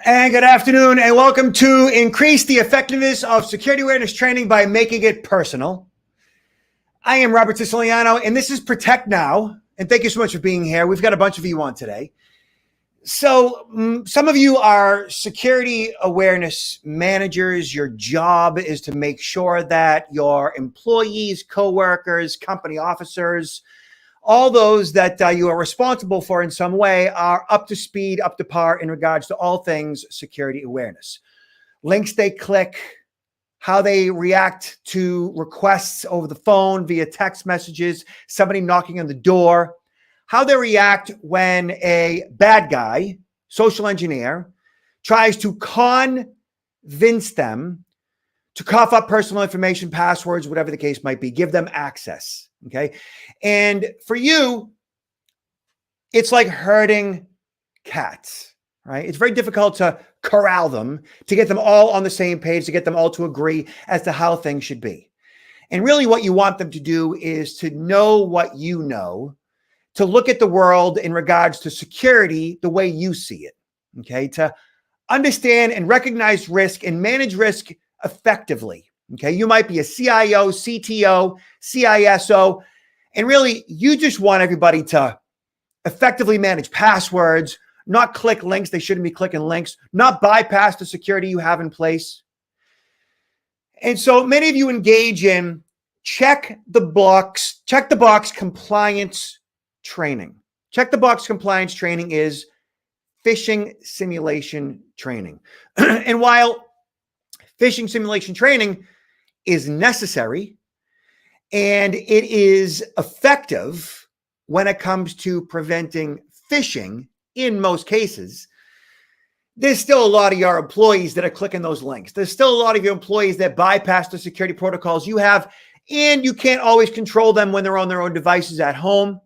And good afternoon, and welcome to Increase the Effectiveness of Security Awareness Training by Making It Personal. I am Robert Siciliano, and this is Protect Now. And thank you so much for being here. We've got a bunch of you on today. So some of you are security awareness managers. Your job is to make sure that your employees, coworkers, company officers, all those that you are responsible for in some way are up to speed, up to par in regards to all things security awareness. Links they click, how they react to requests over the phone, via text messages, somebody knocking on the door, how they react when a bad guy, social engineer, tries to convince them to cough up personal information, passwords, whatever the case might be, give them access. Okay. And for you, it's like herding cats, right? It's very difficult to corral them, to get them all on the same page, to get them all to agree as to how things should be. And really what you want them to do is to know what you know, to look at the world in regards to security the way you see it. Okay. To understand and recognize risk and manage risk effectively. Okay. You might be a CIO, CTO, CISO, and really you just want everybody to effectively manage passwords, not click links. They shouldn't be clicking links, not bypass the security you have in place. And so many of you engage in check the box compliance training. Check the box compliance training is phishing simulation training. And while phishing simulation training is necessary and it is effective when it comes to preventing phishing in most cases, there's still a lot of your employees that are clicking those links. There's still a lot of your employees that bypass the security protocols you have, and you can't always control them when they're on their own devices at home,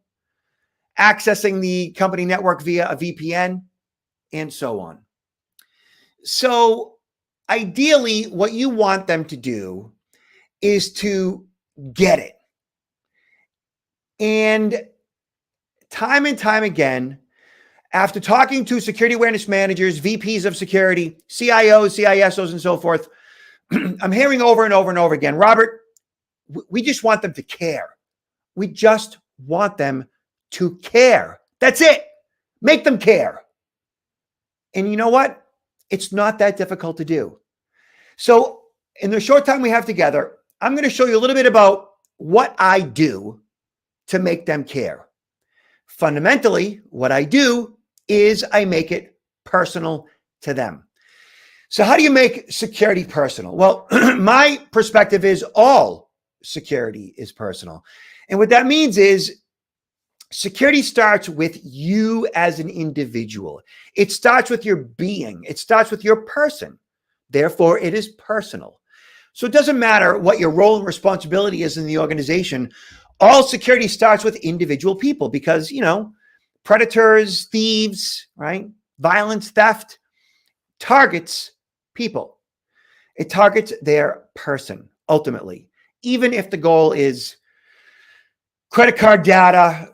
accessing the company network via a VPN, and so on. So ideally, what you want them to do is to get it. And time again, after talking to security awareness managers, VPs of security, CIOs, CISOs, and so forth, I'm hearing over and over again, Robert, we just want them to care. We just want them to care. That's it. Make them care. And you know what? It's not that difficult to do. So in the short time we have together, I'm going to show you a little bit about what I do to make them care. Fundamentally, what I do is I make it personal to them. So how do you make security personal? Well, my perspective is all security is personal. And what that means is security starts with you as an individual. It starts with your being. It starts with your person. Therefore, it is personal. So it doesn't matter what your role and responsibility is in the organization. All security starts with individual people because, you know, predators, thieves, right? Violence, theft targets people. It targets their person ultimately, even if the goal is credit card data,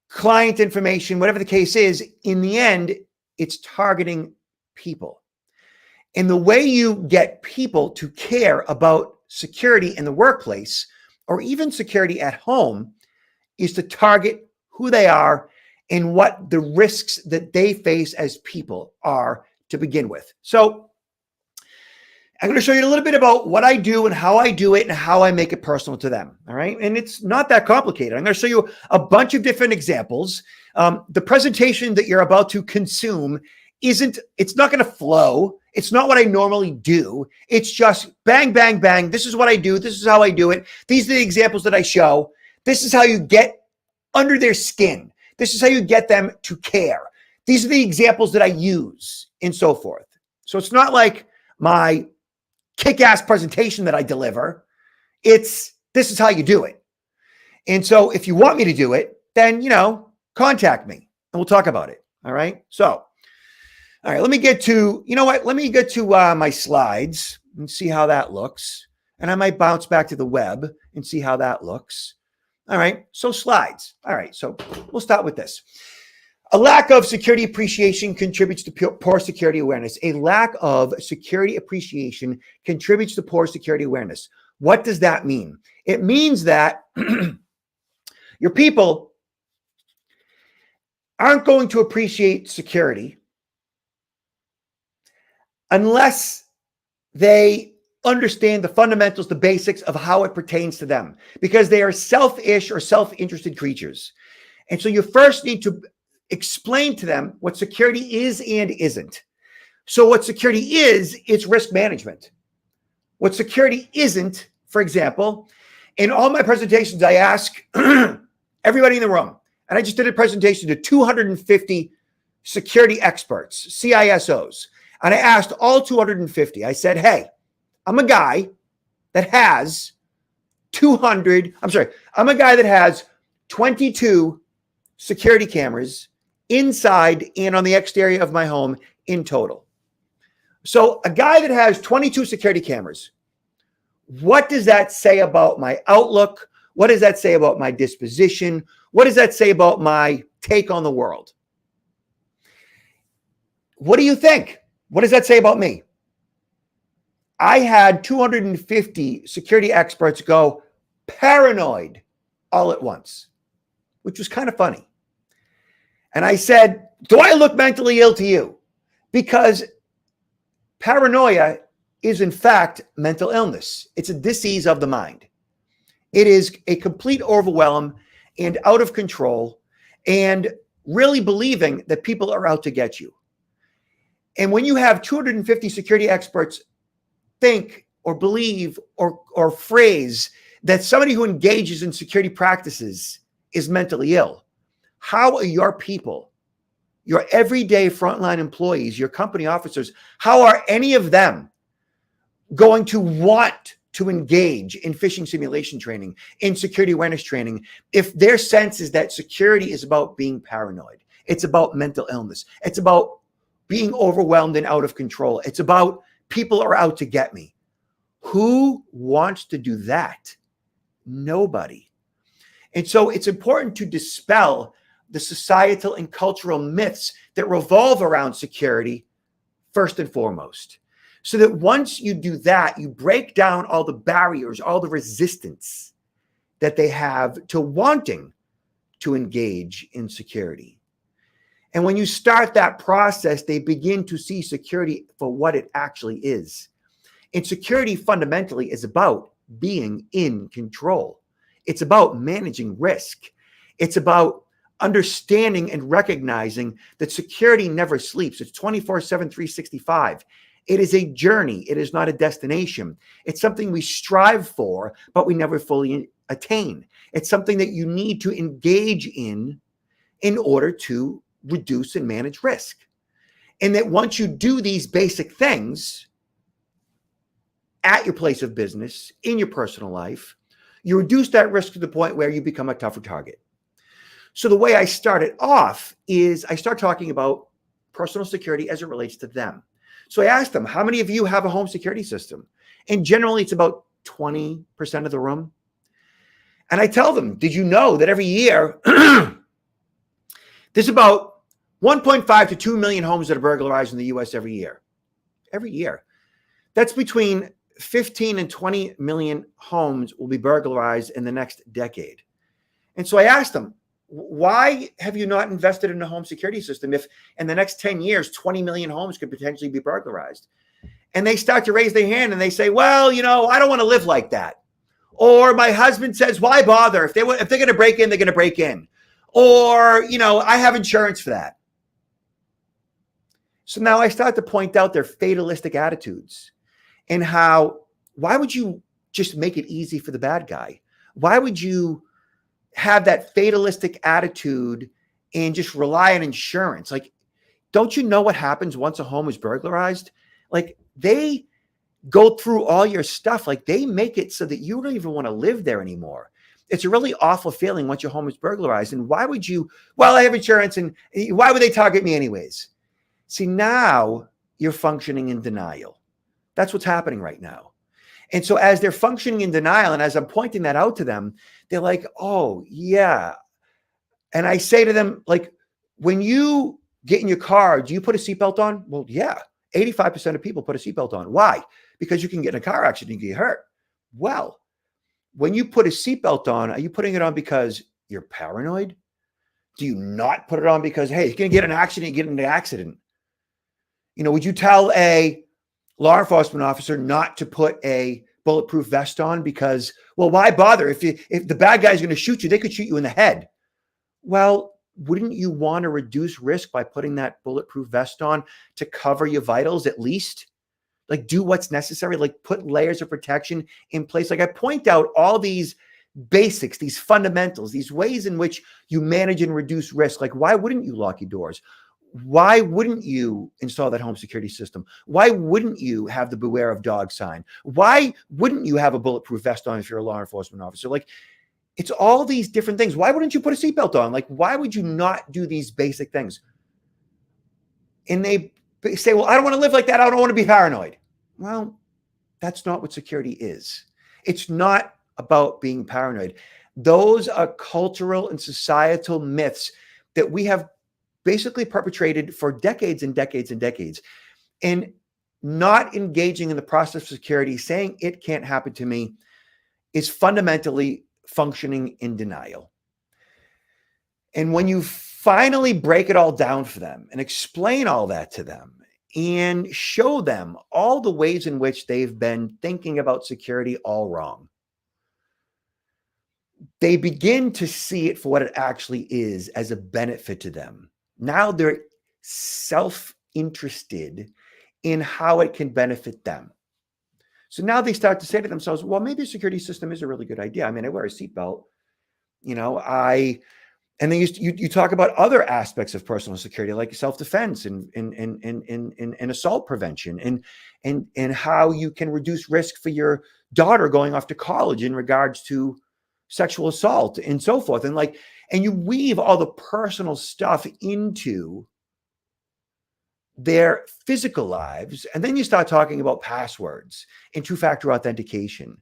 client information, whatever the case is. In the end, it's targeting people. And the way you get people to care about security in the workplace or even security at home is to target who they are and what the risks that they face as people are to begin with. So I'm going to show you a little bit about what I do and how I do it and how I make it personal to them. All right. And it's not that complicated. I'm going to show you a bunch of different examples. The presentation that you're about to consume it's not going to flow. It's not what I normally do. It's just bang, bang, bang. This is what I do. This is how I do it. These are the examples that I show. This is how you get under their skin. This is how you get them to care. These are the examples that I use and so forth. So it's not like my kick-ass presentation that I deliver. This is how you do it. And so if you want me to do it, then, contact me and we'll talk about it. All right. So, all right, let me get to my slides and see how that looks. And I might bounce back to the web and see how that looks. All right. So slides. All right. So we'll start with this. A lack of security appreciation contributes to poor security awareness. A lack of security appreciation contributes to poor security awareness. What does that mean? It means that your people aren't going to appreciate security unless they understand the fundamentals, the basics of how it pertains to them, because they are selfish or self-interested creatures. And so you first need to explain to them what security is and isn't. So what security is, it's risk management. What security isn't, for example, in all my presentations, I ask everybody in the room, and I just did a presentation to 250 security experts, CISOs, and I asked all 250, I said, hey, I'm a guy that has 22 security cameras inside and on the exterior of my home in total. So a guy that has 22 security cameras, what does that say about my outlook? What does that say about my disposition? What does that say about my take on the world? What do you think? What does that say about me? I had 250 security experts go paranoid all at once, which was kind of funny. And I said, do I look mentally ill to you? Because paranoia is in fact mental illness. It's a disease of the mind. It is a complete overwhelm and out of control and really believing that people are out to get you. And when you have 250 security experts think or believe or phrase that somebody who engages in security practices is mentally ill, how are your people, your everyday frontline employees, your company officers, how are any of them going to want to engage in phishing simulation training, in security awareness training, if their sense is that security is about being paranoid? It's about mental illness. It's about being overwhelmed and out of control. It's about people are out to get me. Who wants to do that? Nobody. And so it's important to dispel the societal and cultural myths that revolve around security first and foremost. So that once you do that, you break down all the barriers, all the resistance that they have to wanting to engage in security. And when you start that process, they begin to see security for what it actually is. And security fundamentally is about being in control. It's about managing risk. It's about understanding and recognizing that security never sleeps. It's 24/7, 365. It is a journey. It is not a destination. It's something we strive for, but we never fully attain. It's something that you need to engage in order to reduce and manage risk. And that once you do these basic things at your place of business, in your personal life, you reduce that risk to the point where you become a tougher target. So the way I started off is I start talking about personal security as it relates to them. So I asked them, how many of you have a home security system? And generally it's about 20% of the room. And I tell them, did you know that every year there's about 1.5 to 2 million homes that are burglarized in the US every year? Every year. That's between 15 and 20 million homes will be burglarized in the next decade. And so I asked them, why have you not invested in a home security system if in the next 10 years, 20 million homes could potentially be burglarized? And they start to raise their hand and they say, well, you know, I don't want to live like that. Or my husband says, why bother? If they're going to break in, they're going to break in. Or, you know, I have insurance for that. So now I start to point out their fatalistic attitudes and how, why would you just make it easy for the bad guy? Why would you have that fatalistic attitude and just rely on insurance? Like, don't you know what happens once a home is burglarized? Like, they go through all your stuff. Like, they make it so that you don't even want to live there anymore. It's a really awful feeling once your home is burglarized. And why would you, well, I have insurance, and why would they target me anyways? See, now you're functioning in denial. That's what's happening right now. And so as they're functioning in denial, and as I'm pointing that out to them, they're like, oh, yeah. And I say to them, like, When you get in your car, do you put a seatbelt on? Well, yeah. 85% of people put a seatbelt on. Why? Because you can get in a car accident and get hurt. Well, when you put a seatbelt on, are you putting it on because you're paranoid? Do you not put it on because, hey, you're going to get in an accident, you get in an accident? Would you tell a law enforcement officer not to put a bulletproof vest on because, well, why bother? If the bad guy's going to shoot you, they could shoot you in the head. Well, wouldn't you want to reduce risk by putting that bulletproof vest on to cover your vitals at least? Like, do what's necessary, like put layers of protection in place. Like, I point out all these basics, these fundamentals, these ways in which you manage and reduce risk. Like, why wouldn't you lock your doors? Why wouldn't you install that home security system? Why wouldn't you have the beware of dog sign? Why wouldn't you have a bulletproof vest on if you're a law enforcement officer? Like, it's all these different things. Why wouldn't you put a seatbelt on? Like, why would you not do these basic things? And they say, well, I don't want to live like that. I don't want to be paranoid. Well, that's not what security is. It's not about being paranoid. Those are cultural and societal myths that we have basically perpetrated for decades and decades and decades. And not engaging in the process of security, saying it can't happen to me, is fundamentally functioning in denial. And when you finally break it all down for them and explain all that to them and show them all the ways in which they've been thinking about security all wrong, they begin to see it for what it actually is, as a benefit to them. Now they're self-interested in how it can benefit them. So now they start to say to themselves, well, maybe a security system is a really good idea. I mean, I wear a seatbelt, and then you talk about other aspects of personal security, like self-defense and assault prevention and how you can reduce risk for your daughter going off to college in regards to sexual assault and so forth. And you weave all the personal stuff into their physical lives. And then you start talking about passwords and two-factor authentication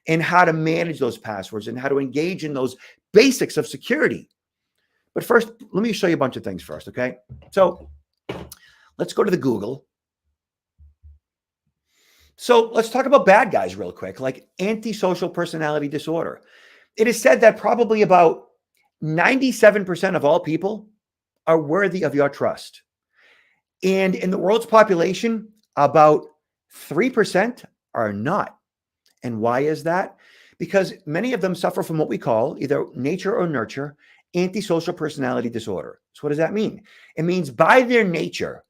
and how to manage those passwords and how to engage in those basics of security. But first, let me show you a bunch of things first, okay? So let's go to the Google. So let's talk about bad guys real quick, like antisocial personality disorder. It is said that probably about 97% of all people are worthy of your trust. And in the world's population, about 3% are not. And why is that? Because many of them suffer from what we call either nature or nurture antisocial personality disorder. So what does that mean? It means by their nature,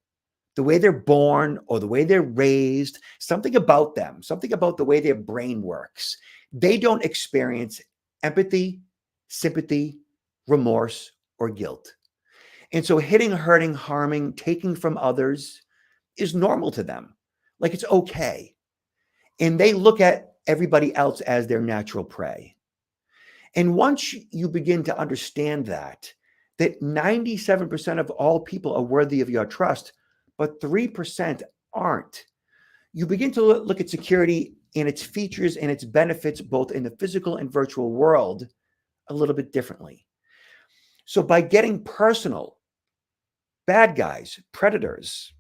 the way they're born or the way they're raised, something about them, something about the way their brain works, they don't experience empathy, sympathy, remorse, or guilt. And so hitting, hurting, harming, taking from others is normal to them. Like, it's okay. And they look at everybody else as their natural prey. And once you begin to understand that 97% of all people are worthy of your trust, but 3% aren't, you begin to look at security and its features and its benefits, both in the physical and virtual world, a little bit differently. So by getting personal, bad guys, predators,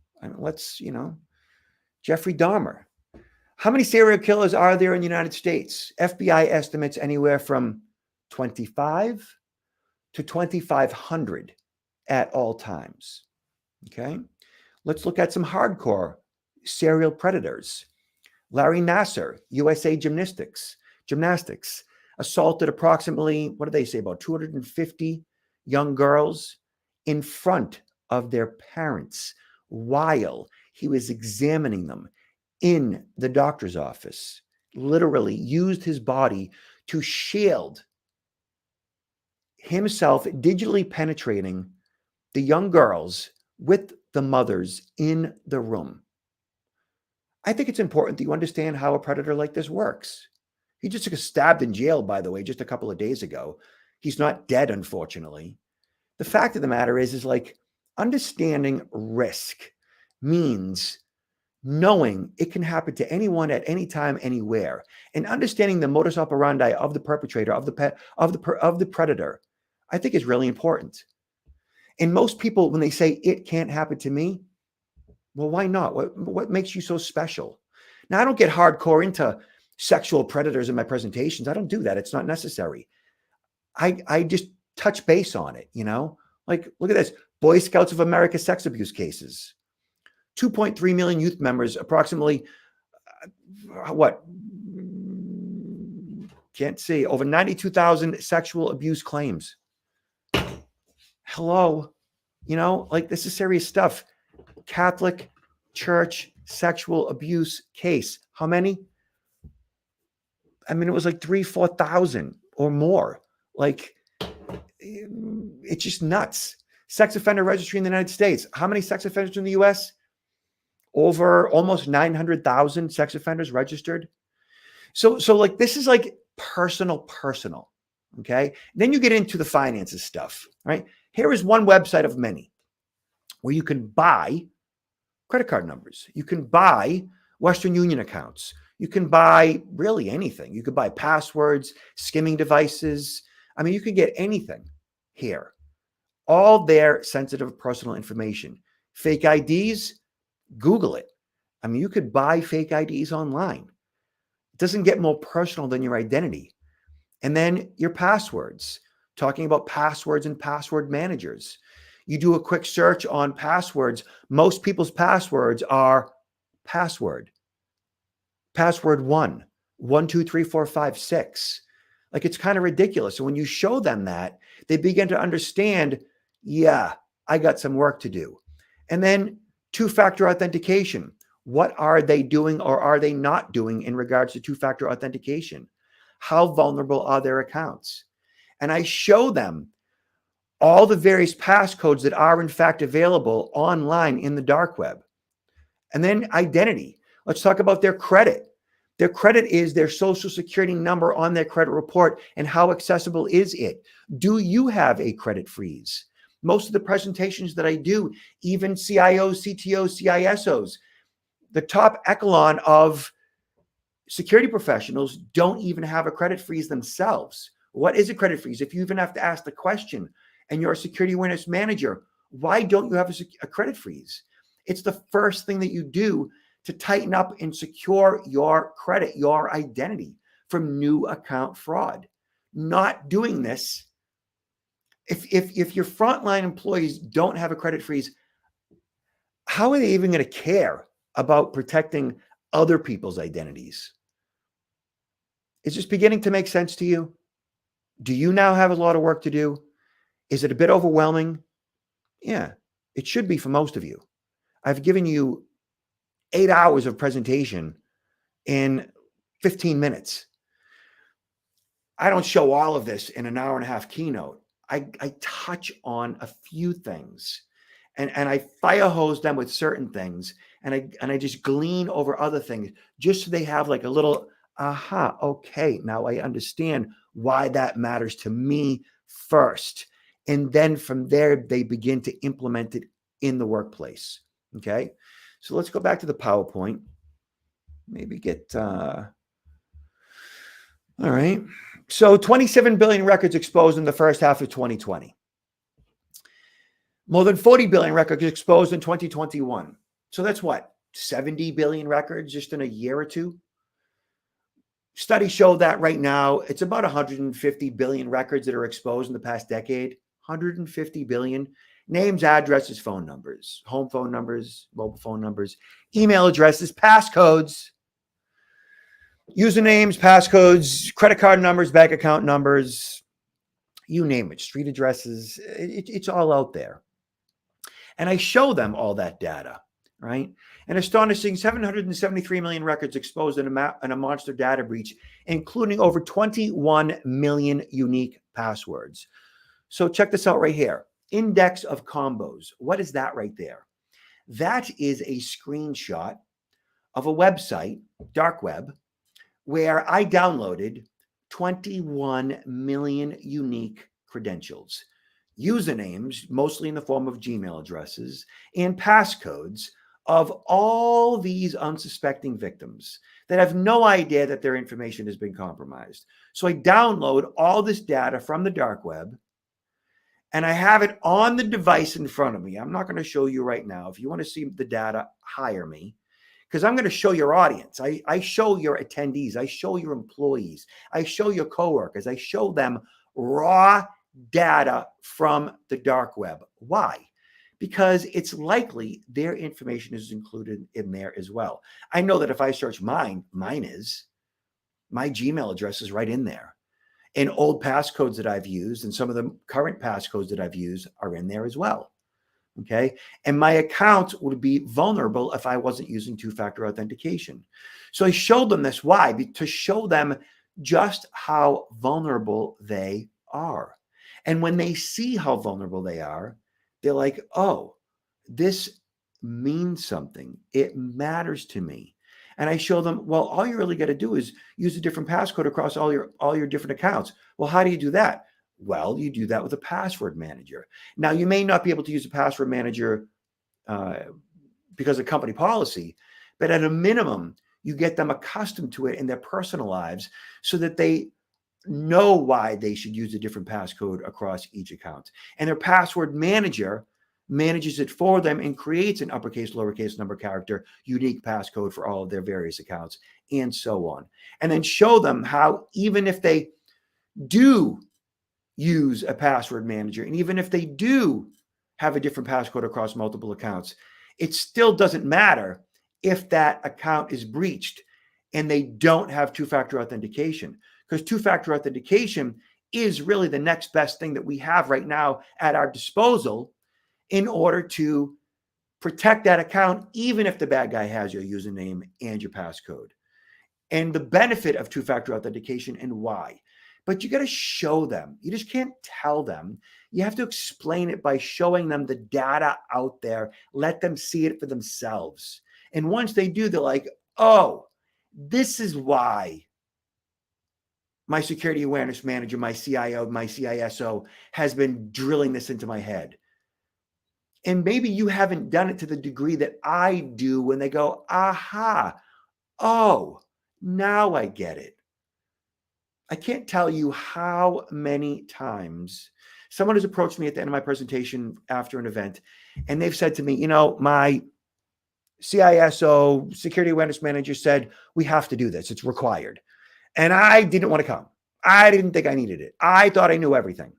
Jeffrey Dahmer. How many serial killers are there in the United States? FBI estimates anywhere from 25 to 2,500 at all times. Okay. Let's look at some hardcore serial predators. Larry Nassar, USA Gymnastics, assaulted approximately, what do they say, about 250 young girls in front of their parents while he was examining them in the doctor's office. Literally used his body to shield himself, digitally penetrating the young girls with the mothers in the room. I think it's important that you understand how a predator like this works. He just got stabbed in jail, by the way, just a couple of days ago. He's not dead, unfortunately. The fact of the matter is like, understanding risk means knowing it can happen to anyone at any time, anywhere, and understanding the modus operandi of the perpetrator, of the predator, I think is really important. And most people, when they say it can't happen to me, well, why not? What makes you so special? Now, I don't get hardcore into sexual predators in my presentations. I don't do that. It's not necessary. I just touch base on it, Like, look at this. Boy Scouts of America sex abuse cases. 2.3 million youth members, approximately, what? Can't see. Over 92,000 sexual abuse claims. Hello. Like, this is serious stuff. Catholic Church sexual abuse case. How many? I mean, it was like 4,000 or more. Like, it's just nuts. Sex offender registry in the United States. How many sex offenders in the US? Over almost 900,000 sex offenders registered. So like, this is like personal. Okay. Then you get into the finances stuff, right? Here is one website of many where you can buy credit card numbers. You can buy Western Union accounts. You can buy really anything. You could buy passwords, skimming devices. I mean, you could get anything here. All their sensitive personal information. Fake IDs, Google it. I mean, you could buy fake IDs online. It doesn't get more personal than your identity. And then your passwords, talking about passwords and password managers. You do a quick search on passwords. Most people's passwords are password 1, 1, 2, 3, 4, 5, 6. Like, it's kind of ridiculous. So when you show them that, they begin to understand, yeah, I got some work to do. And then two-factor authentication. What are they doing or are they not doing in regards to two-factor authentication? How vulnerable are their accounts? And I show them all the various passcodes that are in fact available online in the dark web. And then identity. Let's talk about their credit. Their credit is their social security number on their credit report, and how accessible is it? Do you have a credit freeze? Most of the presentations that I do, even CIOs, CTOs, CISOs, the top echelon of security professionals don't even have a credit freeze themselves. What is a credit freeze? If you even have to ask the question and you're a security awareness manager, why don't you have a credit freeze? It's the first thing that you do to tighten up and secure your credit, your identity from new account fraud. Not doing this, if your frontline employees don't have a credit freeze, how are they even going to care about protecting other people's identities? Is this beginning to make sense to you? Do you now have a lot of work to do? Is it a bit overwhelming? Yeah, it should be for most of you. I've given you 8 hours of presentation in 15 minutes. I don't show all of this in an hour and a half keynote. I touch on a few things and I fire hose them with certain things. And I just glean over other things just so they have like a little, aha, okay, now I understand why that matters to me first. And then from there, they begin to implement it in the workplace. Okay. So let's go back to the PowerPoint. Maybe get, all right. So 27 billion records exposed in the first half of 2020. More than 40 billion records exposed in 2021. So that's what, 70 billion records just in a year or two? Studies show that right now, it's about 150 billion records that are exposed in the past decade. 150 billion. Names, addresses, phone numbers, home phone numbers, mobile phone numbers, email addresses, passcodes, usernames, passcodes, credit card numbers, bank account numbers, you name it, street addresses. It's all out there. And I show them all that data, right? An astonishing 773 million records exposed in a monster data breach, including over 21 million unique passwords. So check this out right here. Index of combos. What is that right there? That is a screenshot of a website, dark web, where I downloaded 21 million unique credentials, usernames, mostly in the form of Gmail addresses, and passcodes of all these unsuspecting victims that have no idea that their information has been compromised. So I download all this data from the dark web, and I have it on the device in front of me. I'm not going to show you right now. If you want to see the data, hire me, because I'm going to show your audience. I show your attendees. I show your employees. I show your coworkers. I show them raw data from the dark web. Why? Because it's likely their information is included in there as well. I know that if I search mine is. My Gmail address is right in there. And old passcodes that I've used and some of the current passcodes that I've used are in there as well. Okay. And my account would be vulnerable if I wasn't using two-factor authentication. So I showed them this. Why? To show them just how vulnerable they are. And when they see how vulnerable they are, they're like, oh, this means something. It matters to me. And I show them, well, all you really got to do is use a different passcode across all your different accounts. Well, how do you do that? Well, you do that with a password manager. Now, you may not be able to use a password manager because of company policy, but at a minimum, you get them accustomed to it in their personal lives so that they know why they should use a different passcode across each account. And their password manager manages it for them and creates an uppercase, lowercase, number character, unique passcode for all of their various accounts, and so on. And then show them how, even if they do use a password manager, and even if they do have a different passcode across multiple accounts, it still doesn't matter if that account is breached and they don't have two-factor authentication, because two-factor authentication is really the next best thing that we have right now at our disposal in order to protect that account, even if the bad guy has your username and your passcode. And the benefit of two-factor authentication and why. But you got to show them. You just can't tell them. You have to explain it by showing them the data out there. Let them see it for themselves. And once they do, they're like, oh, this is why my security awareness manager, my CIO, my CISO has been drilling this into my head. And maybe you haven't done it to the degree that I do when they go, aha, oh, now I get it. I can't tell you how many times someone has approached me at the end of my presentation after an event, and they've said to me, you know, my CISO, security awareness manager, said, we have to do this. It's required. And I didn't want to come. I didn't think I needed it. I thought I knew everything.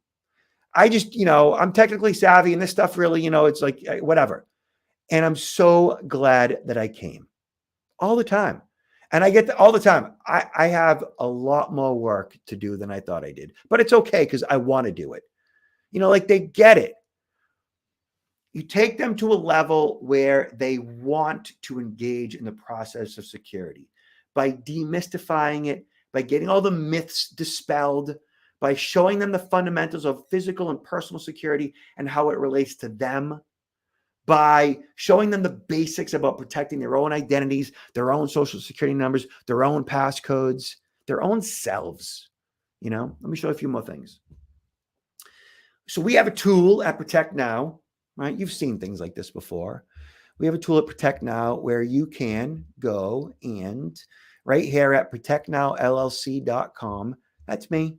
I just, I'm technically savvy and this stuff really, it's like whatever. And I'm so glad that I came all the time. And I get all the time. I have a lot more work to do than I thought I did, but it's okay because I want to do it. Like they get it. You take them to a level where they want to engage in the process of security by demystifying it, by getting all the myths dispelled, by showing them the fundamentals of physical and personal security and how it relates to them, by showing them the basics about protecting their own identities, their own social security numbers, their own passcodes, their own selves. Let me show you a few more things. So we have a tool at Protect Now, right? You've seen things like this before. We have a tool at Protect Now where you can go and right here at protectnowllc.com, that's me.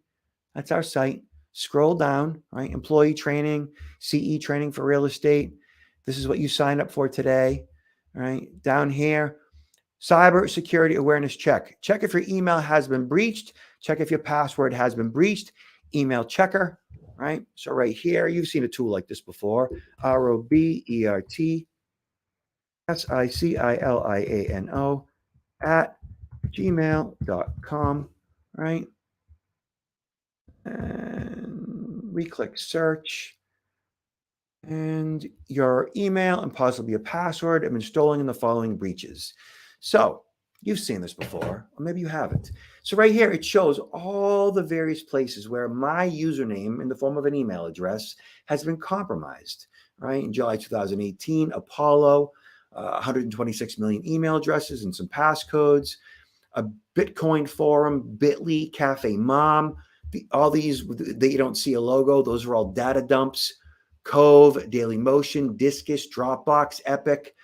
That's our site. Scroll down, right? Employee training, CE training for real estate. This is what you signed up for today, right? Down here, cyber security awareness check. Check if your email has been breached. Check if your password has been breached. Email checker, right? So right here, you've seen a tool like this before. ROBERTSICILIANO at gmail.com, right? And we click search, and your email and possibly a password have been stolen in the following breaches. So you've seen this before, or maybe you haven't. So right here, it shows all the various places where my username in the form of an email address has been compromised, right? In July 2018, Apollo, 126 million email addresses and some passcodes, a Bitcoin forum, Bitly, Cafe Mom, all these that you don't see a logo, those are all data dumps. Cove, Daily Motion, Discus, Dropbox, Epic.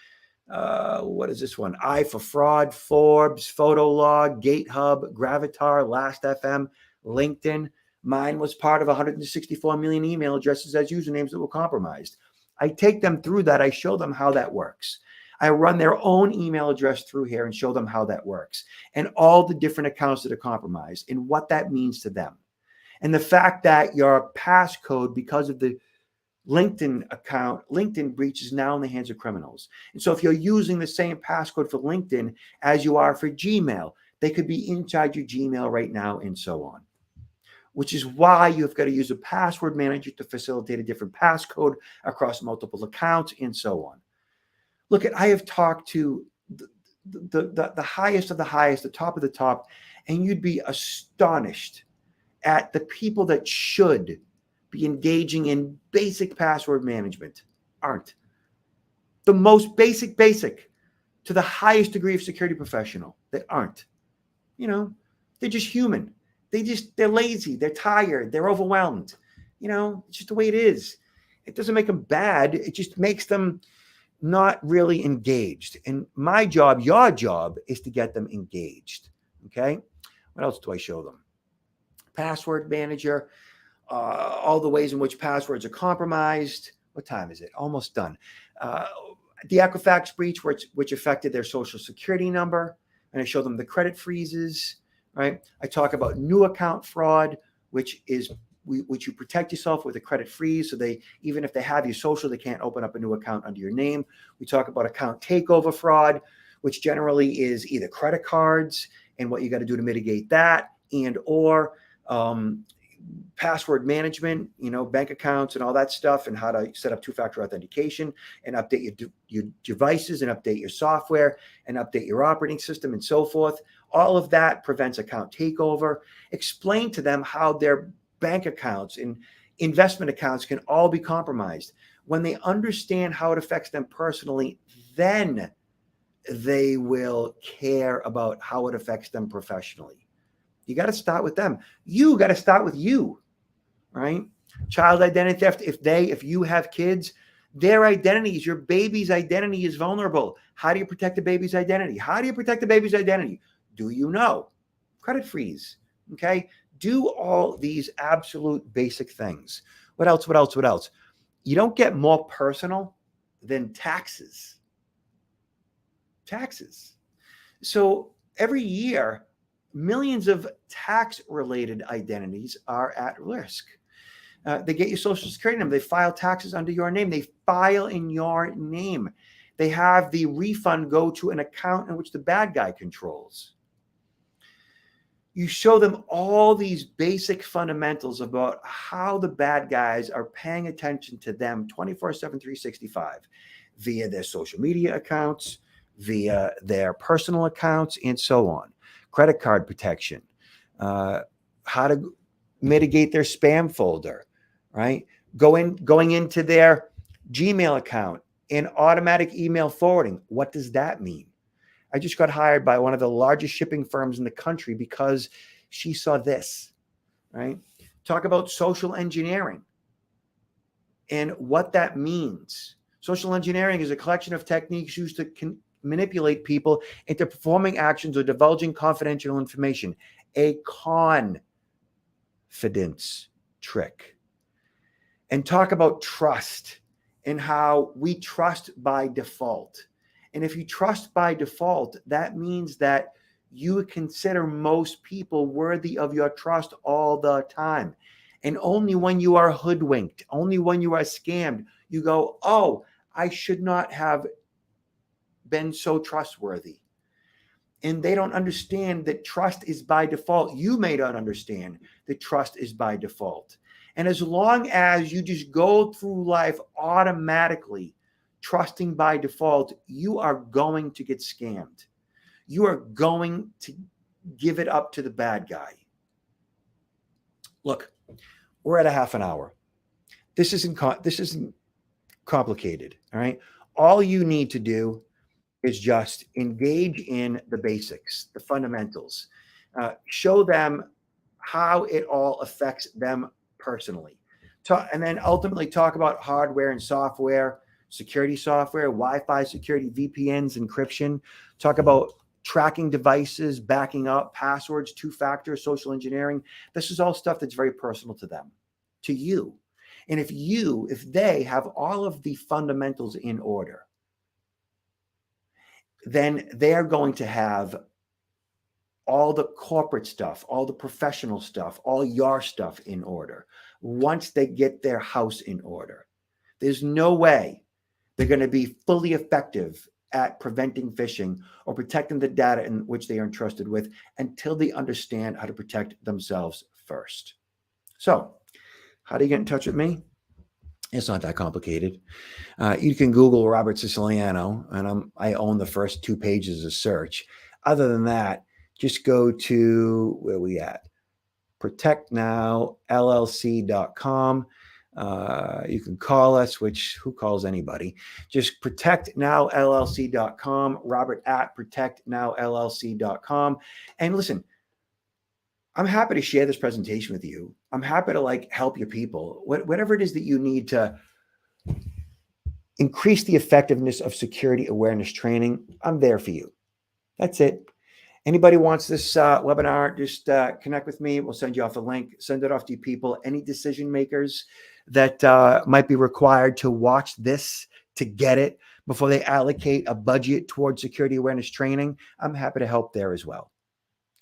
What is this one? I for Fraud, Forbes, Photolog, GateHub, Gravatar, Last.fm, LinkedIn. Mine was part of 164 million email addresses as usernames that were compromised. I take them through that. I show them how that works. I run their own email address through here and show them how that works and all the different accounts that are compromised and what that means to them. And the fact that your passcode, because of the LinkedIn breach, is now in the hands of criminals. And so if you're using the same passcode for LinkedIn as you are for Gmail, they could be inside your Gmail right now and so on. Which is why you've got to use a password manager to facilitate a different passcode across multiple accounts and so on. Look, I have talked to the highest of the highest, the top of the top, and you'd be astonished at the people that should be engaging in basic password management aren't. The most basic to the highest degree of security professional that aren't. They're just human. They're lazy. They're tired. They're overwhelmed. It's just the way it is. It doesn't make them bad. It just makes them not really engaged. And my job, your job, is to get them engaged. Okay. What else do I show them? Password manager, all the ways in which passwords are compromised. What time is it? Almost done. The Equifax breach, which affected their social security number. And I show them the credit freezes, right? I talk about new account fraud, which you protect yourself with a credit freeze. So even if they have your social, they can't open up a new account under your name. We talk about account takeover fraud, which generally is either credit cards and what you got to do to mitigate that, and or password management, bank accounts and all that stuff, and how to set up two-factor authentication and update your devices and update your software and update your operating system and so forth. All of that prevents account takeover. Explain to them how their bank accounts and investment accounts can all be compromised. When they understand how it affects them personally, then they will care about how it affects them professionally. You got to start with them. You got to start with you, right? Child identity theft. If you have kids, their identities, your baby's identity is vulnerable. How do you protect the baby's identity? Do you know? Credit freeze. Okay. Do all these absolute basic things. What else? You don't get more personal than taxes. So every year, millions of tax-related identities are at risk. They get your social security number. They file taxes under your name. They file in your name. They have the refund go to an account in which the bad guy controls. You show them all these basic fundamentals about how the bad guys are paying attention to them 24/7, 365 via their social media accounts, via their personal accounts, and so on. Credit card protection, how to mitigate their spam folder, right? Going into their Gmail account and automatic email forwarding. What does that mean? I just got hired by one of the largest shipping firms in the country because she saw this, right? Talk about social engineering and what that means. Social engineering is a collection of techniques used to manipulate people into performing actions or divulging confidential information. A confidence trick. And talk about trust and how we trust by default. And if you trust by default, that means that you consider most people worthy of your trust all the time. And only when you are hoodwinked, only when you are scammed, you go, oh, I should not have been so trustworthy. And they don't understand that trust is by default. You may not understand that trust is by default. And as long as you just go through life automatically trusting by default, you are going to get scammed. You are going to give it up to the bad guy. Look, we're at a half an hour. This isn't complicated, all right? All you need to do is just engage in the basics, the fundamentals. Show them how it all affects them personally. And then ultimately talk about hardware and software, security software, Wi-Fi security, VPNs, encryption. Talk about tracking devices, backing up, passwords, two-factor, social engineering. This is all stuff that's very personal to them, to you. And if they have all of the fundamentals in order, then they're going to have all the corporate stuff, all the professional stuff, all your stuff in order once they get their house in order. There's no way they're going to be fully effective at preventing phishing or protecting the data in which they are entrusted with until they understand how to protect themselves first. So, how do you get in touch with me? It's not that complicated. You can Google Robert Siciliano, and I own the first 2 pages of search. Other than that, just go to, where we at? protectnowllc.com. You can call us, which who calls anybody? Just protectnowllc.com, Robert at protectnowllc.com. And listen, I'm happy to share this presentation with you. I'm happy to help your people. Whatever it is that you need to increase the effectiveness of security awareness training, I'm there for you. That's it. Anybody wants this webinar, just connect with me. We'll send you off a link. Send it off to people. Any decision makers that might be required to watch this to get it before they allocate a budget towards security awareness training, I'm happy to help there as well.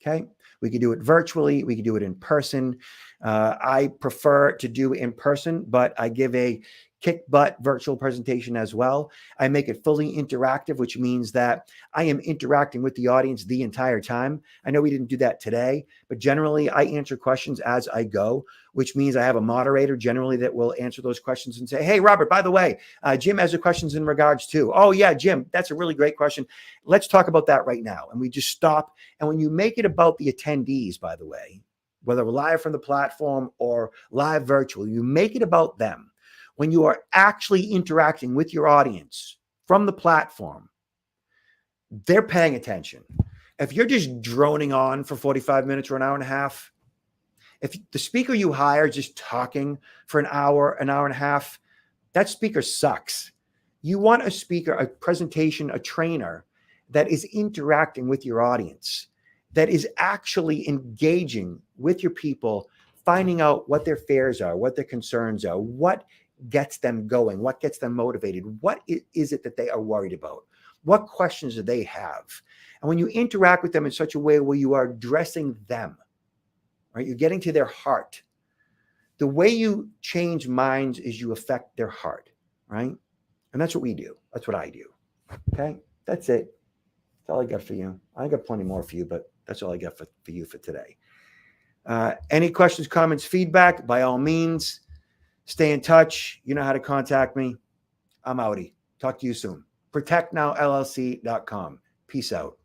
Okay. We could do it virtually. We could do it in person. I prefer to do in person, but I give a kick butt virtual presentation as well. I make it fully interactive, which means that I am interacting with the audience the entire time. I know we didn't do that today, but generally I answer questions as I go, which means I have a moderator generally that will answer those questions and say, hey, Robert, by the way, Jim has a questions in regards to, oh yeah, Jim, that's a really great question. Let's talk about that right now. And we just stop. And when you make it about the attendees, by the way, whether live from the platform or live virtual, you make it about them. When you are actually interacting with your audience from the platform, they're paying attention. If you're just droning on for 45 minutes or an hour and a half, if the speaker you hire is just talking for an hour and a half, that speaker sucks. You want a speaker, a presentation, a trainer that is interacting with your audience, that is actually engaging with your people, finding out what their fears are, what their concerns are, what gets them going, what gets them motivated, what is it that they are worried about, what questions do they have. And when you interact with them in such a way where you are addressing them, right, you're getting to their heart. The way you change minds is you affect their heart, right? And that's what we do. That's what I do. Okay, that's it. That's all I got for you. I got plenty more for you, but that's all I got for you for today. Any questions, comments, feedback, by all means, stay in touch. You know how to contact me. I'm outie. Talk to you soon. protectnowllc.com. Peace out.